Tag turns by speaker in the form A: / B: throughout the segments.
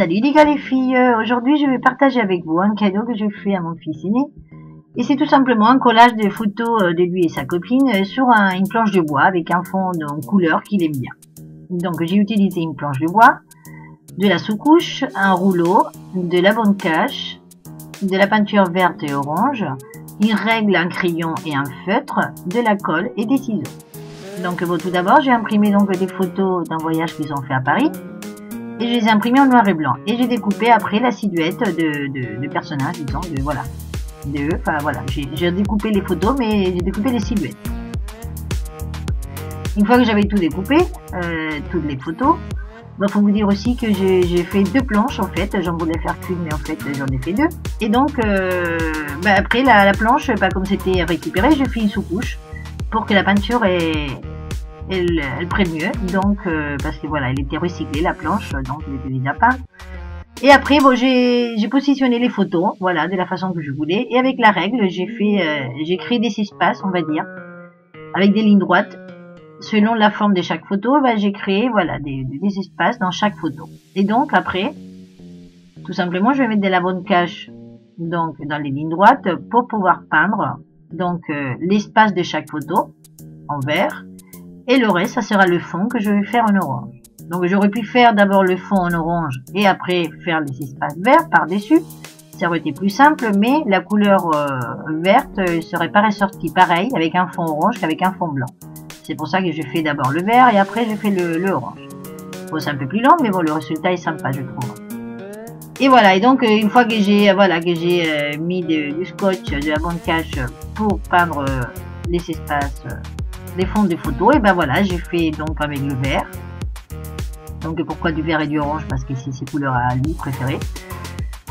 A: Salut les gars les filles, aujourd'hui je vais partager avec vous un cadeau que j'ai fait à mon fils aîné. Et c'est tout simplement un collage de photos de lui et sa copine sur une planche de bois avec un fond en couleur qu'il aime bien. Donc j'ai utilisé une planche de bois, de la sous-couche, un rouleau, de la bande cache, de la peinture verte et orange, une règle, un crayon et un feutre, de la colle et des ciseaux. Donc bon, tout d'abord j'ai imprimé donc des photos d'un voyage qu'ils ont fait à Paris. Et je les ai imprimés en noir et blanc. Et j'ai découpé après la silhouette de personnages, disons, voilà. Enfin voilà, j'ai découpé les photos, mais j'ai découpé les silhouettes. Une fois que j'avais tout découpé, toutes les photos, il faut vous dire aussi que j'ai fait deux planches en fait. J'en voulais faire qu'une, mais en fait j'en ai fait deux. Et donc, après la planche, comme c'était récupéré, j'ai fait une sous-couche pour que la peinture elle prenne mieux, donc parce que voilà, elle était recyclée la planche, donc elle était déjà peinte. Et après bon, j'ai positionné les photos, voilà, de la façon que je voulais, et avec la règle j'ai créé des espaces, on va dire, avec des lignes droites selon la forme de chaque photo. J'ai créé voilà des espaces dans chaque photo. Et donc après, tout simplement, je vais mettre de la bande cache donc dans les lignes droites pour pouvoir peindre donc l'espace de chaque photo en vert. Et le reste, ça sera le fond que je vais faire en orange. Donc j'aurais pu faire d'abord le fond en orange et après faire les espaces verts par-dessus. Ça aurait été plus simple, mais la couleur verte ne serait pas ressortie pareil avec un fond orange qu'avec un fond blanc. C'est pour ça que j'ai fait d'abord le vert et après j'ai fait le orange. Bon, c'est un peu plus long, mais bon, le résultat est sympa, je trouve. Et voilà, et donc une fois que j'ai mis du scotch, de la bande cache pour peindre les espaces, les fonds des photos, et ben voilà, j'ai fait donc avec le vert. Donc pourquoi du vert et du orange? Parce que c'est ses couleurs à lui préférées.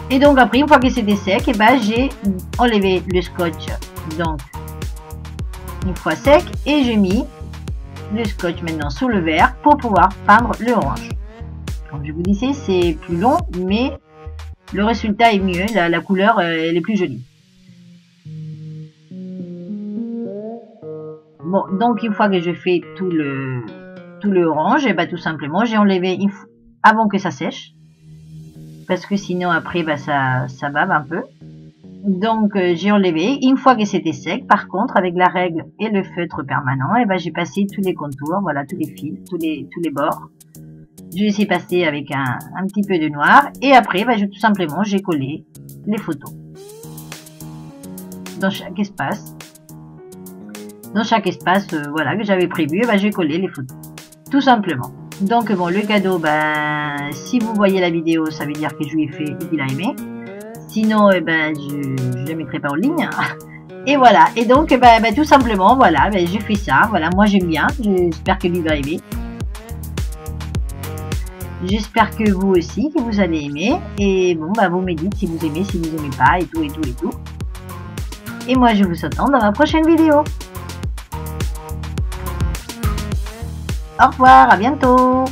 A: Et donc après, une fois que c'était sec, et ben j'ai enlevé le scotch, donc une fois sec, et j'ai mis le scotch maintenant sous le vert pour pouvoir peindre le orange. Comme je vous disais, c'est plus long, mais le résultat est mieux, la couleur elle est plus jolie. Bon, donc une fois que j'ai fait tout le orange, et tout simplement j'ai enlevé avant que ça sèche, parce que sinon après ça bave un peu. Donc j'ai enlevé une fois que c'était sec. Par contre, avec la règle et le feutre permanent, et j'ai passé tous les contours, voilà, tous les fils, tous les bords. Je les ai passés avec un petit peu de noir, et après tout simplement j'ai collé les photos dans chaque espace. Dans chaque espace voilà, que j'avais prévu, j'ai collé les photos. Tout simplement. Donc bon, le cadeau, si vous voyez la vidéo, ça veut dire que je lui ai fait et qu'il a aimé. Sinon, je ne le mettrai pas en ligne. Et voilà. Et donc, tout simplement, voilà, j'ai fait ça. Voilà, moi j'aime bien. J'espère que lui va aimer. J'espère que vous aussi, que vous allez aimer. Et bon, vous me dites si vous aimez, si vous n'aimez pas, et tout, et tout, et tout. Et moi, je vous attends dans ma prochaine vidéo. Au revoir, à bientôt!